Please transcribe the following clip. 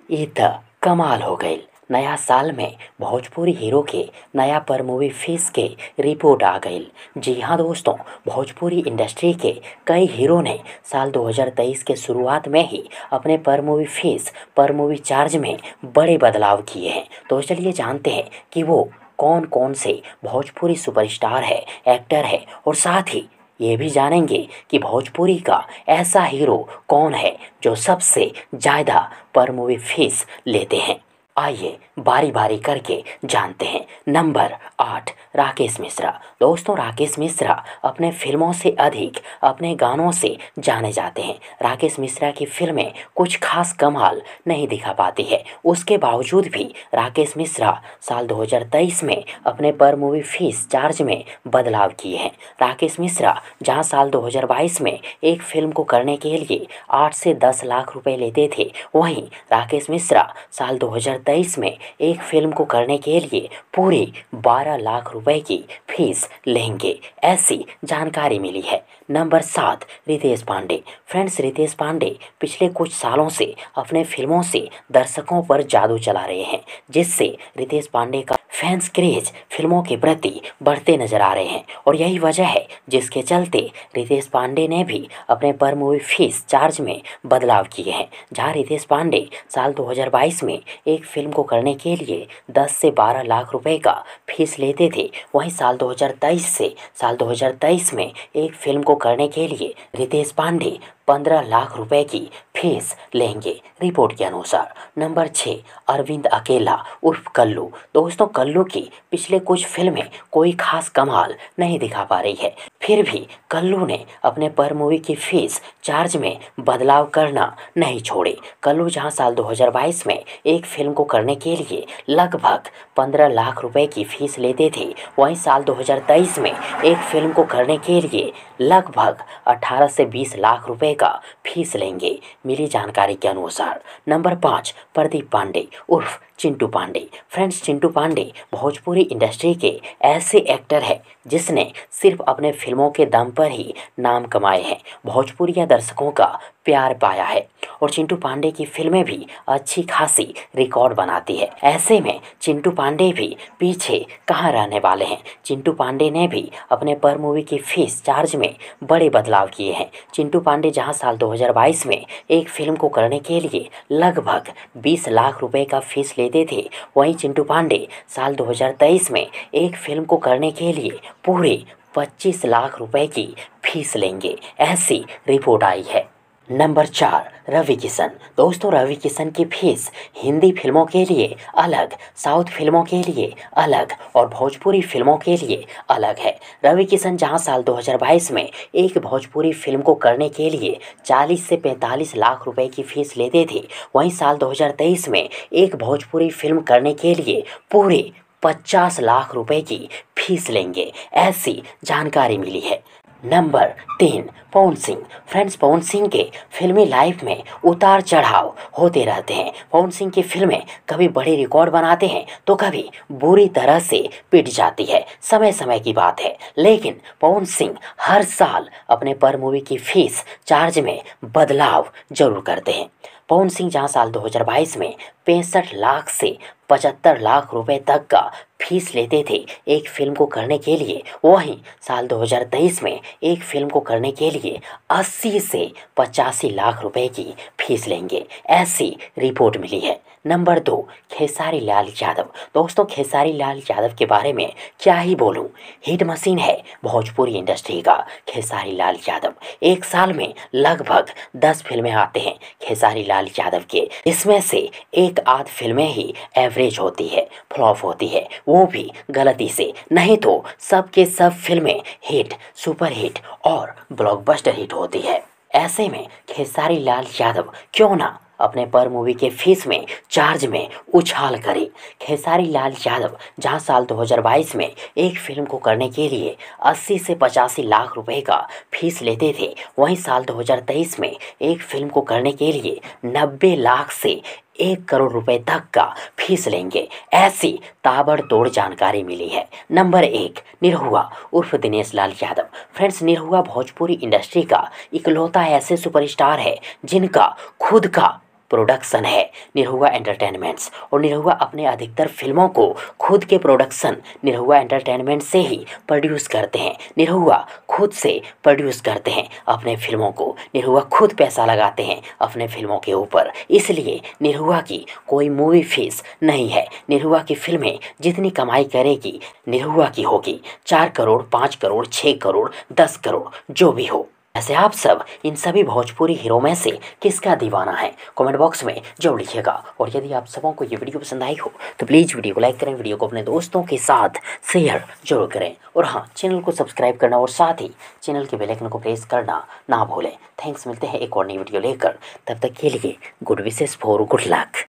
ये त कमाल हो गईल। नया साल में भोजपुरी हीरो के नया पर मूवी फीस के रिपोर्ट आ गईल। जी हाँ दोस्तों, भोजपुरी इंडस्ट्री के कई हीरो ने साल 2023 के शुरुआत में ही अपने पर मूवी फीस पर मूवी चार्ज में बड़े बदलाव किए हैं। तो चलिए जानते हैं कि वो कौन कौन से भोजपुरी सुपरस्टार है, एक्टर है, और साथ ही ये भी जानेंगे कि भोजपुरी का ऐसा हीरो कौन है जो सबसे ज़्यादा पर मूवी फीस लेते हैं। आइए बारी बारी करके जानते हैं। नंबर 8, राकेश मिश्रा। दोस्तों, राकेश मिश्रा अपने फिल्मों से अधिक अपने गानों से जाने जाते हैं। राकेश मिश्रा की फिल्में कुछ खास कमाल नहीं दिखा पाती है, उसके बावजूद भी राकेश मिश्रा साल 2023 में अपने पर मूवी फीस चार्ज में बदलाव किए हैं। राकेश मिश्रा जहां साल 2022 में एक फिल्म को करने के लिए 8 से 10 लाख रुपए लेते थे, वहीं राकेश मिश्रा साल 2023 में एक फिल्म को करने के लिए पूरे 12 लाख रुपए की फीस लेंगे, ऐसी जानकारी मिली है। नंबर 7, रितेश पांडे। फ्रेंड्स, रितेश पांडे पिछले कुछ सालों से अपने फिल्मों से दर्शकों पर जादू चला रहे हैं, जिससे रितेश पांडे का फैंस क्रेज फिल्मों के प्रति बढ़ते नजर आ रहे हैं, और यही वजह है जिसके चलते रितेश पांडे ने भी अपने पर मूवी फीस चार्ज में बदलाव किए हैं। जहां रितेश पांडे साल 2022 में एक फिल्म को करने के लिए 10 से 12 लाख रुपए का फीस लेते थे, वहीं साल 2023 में एक फिल्म को करने के लिए रितेश पांडे 15 लाख रुपए की फीस लेंगे, रिपोर्ट के अनुसार। नंबर 6, अरविंद अकेला उर्फ कल्लू। दोस्तों, कल्लू की पिछले कुछ फिल्में कोई खास कमाल नहीं दिखा पा रही है, फिर भी कल्लू ने अपने पर मूवी की फीस चार्ज में बदलाव करना नहीं छोड़े। कल्लू जहां साल 2022 में एक फिल्म को करने के लिए लगभग 15 लाख रुपए की फीस लेते थे, वहीं साल 2023 में एक फिल्म को करने के लिए लगभग 18 से 20 लाख रुपए का फीस लेंगे, मिली जानकारी के अनुसार। नंबर 5, प्रदीप पांडे उर्फ चिंटू पांडे। फ्रेंड्स, चिंटू पांडे भोजपुरी इंडस्ट्री के ऐसे एक्टर हैं जिसने सिर्फ अपने फिल्मों के दम पर ही नाम कमाए हैं, भोजपुरी दर्शकों का प्यार पाया है, और चिंटू पांडे की फिल्में भी अच्छी खासी रिकॉर्ड बनाती है। ऐसे में चिंटू पांडे भी पीछे कहाँ रहने वाले हैं। चिंटू पांडे ने भी अपने पर मूवी की फीस चार्ज में बड़े बदलाव किए हैं। चिंटू पांडे जहां साल 2022 में एक फिल्म को करने के लिए लगभग 20 लाख रुपए का फीस लेते थे, वहीं चिंटू पांडे साल 2023 में एक फिल्म को करने के लिए पूरे 25 लाख रुपए की फीस लेंगे, ऐसी रिपोर्ट आई है। नंबर 4, रवि किशन। दोस्तों, रवि किशन की फीस हिंदी फिल्मों के लिए अलग, साउथ फिल्मों के लिए अलग और भोजपुरी फिल्मों के लिए अलग है। रवि किशन जहां साल 2022 में एक भोजपुरी फिल्म को करने के लिए 40 से 45 लाख रुपए की फीस लेते थे, वहीं साल 2023 में एक भोजपुरी फिल्म करने के लिए पूरे 50 लाख रुपए की फीस लेंगे, ऐसी जानकारी मिली है। नंबर 3, पवन सिंह। फ्रेंड्स, पवन सिंह के फिल्मी लाइफ में उतार चढ़ाव होते रहते हैं। पवन सिंह की फिल्में कभी बड़े रिकॉर्ड बनाते हैं तो कभी बुरी तरह से पिट जाती है, समय समय की बात है, लेकिन पवन सिंह हर साल अपने पर मूवी की फीस चार्ज में बदलाव जरूर करते हैं। पवन सिंह जहां साल 2022 में 65 लाख से 75 लाख रुपए तक का फीस लेते थे एक फिल्म को करने के लिए, वहीं साल 2023 में एक फिल्म को करने के लिए 80 से 85 लाख रुपए की फीस लेंगे, ऐसी रिपोर्ट मिली है। नंबर 2, खेसारी लाल यादव। दोस्तों, खेसारी लाल यादव के बारे में क्या ही बोलूं, हिट मशीन है भोजपुरी इंडस्ट्री का खेसारी लाल यादव। एक साल में लगभग 10 फिल्में आते हैं खेसारी लाल यादव के, इसमें से एक आध फिल्में ही एवरेज होती है, फ्लॉप होती है, वो भी गलती से, नहीं तो सब के सब फिल्में हिट, सुपर हिट और ब्लॉकबस्टर हिट होती है। ऐसे में खेसारी लाल यादव क्यों ना अपने पर मूवी के फीस में चार्ज में उछाल करे। खेसारी लाल यादव जहां साल 2022 में एक फिल्म को करने के लिए 80 से 85 लाख रुपए का फीस लेते थे, वहीं साल 2023 में एक फिल्म को करने के लिए 90 लाख से 1 करोड़ रुपए तक का फीस लेंगे, ऐसी ताबड़तोड़ जानकारी मिली है। नंबर 1, निरहुआ उर्फ दिनेश लाल यादव। फ्रेंड्स, निरहुआ भोजपुरी इंडस्ट्री का इकलौता ऐसे सुपरस्टार है जिनका खुद का प्रोडक्शन है निरहुआ एंटरटेनमेंट्स, और निरहुआ अपने अधिकतर फिल्मों को खुद के प्रोडक्शन निरहुआ एंटरटेनमेंट से ही प्रोड्यूस करते हैं। निरहुआ खुद से प्रोड्यूस करते हैं अपने फिल्मों को, निरहुआ खुद पैसा लगाते हैं अपने फिल्मों के ऊपर, इसलिए निरहुआ की कोई मूवी फीस नहीं है। निरहुआ की फिल्में जितनी कमाई करेगी निरहुआ की होगी, 4 करोड़, 5 करोड़, 6 करोड़, 10 करोड़, जो भी हो। ऐसे आप सब इन सभी भोजपुरी हीरो में से किसका दीवाना है, कमेंट बॉक्स में जरूर लिखिएगा। और यदि आप सबों को ये वीडियो पसंद आई हो तो प्लीज़ वीडियो को लाइक करें, वीडियो को अपने दोस्तों के साथ शेयर जरूर करें, और हाँ, चैनल को सब्सक्राइब करना और साथ ही चैनल के बेल आइकन को प्रेस करना ना भूलें। थैंक्स, मिलते हैं एक और नई वीडियो लेकर, तब तक के लिए good wishes for good luck.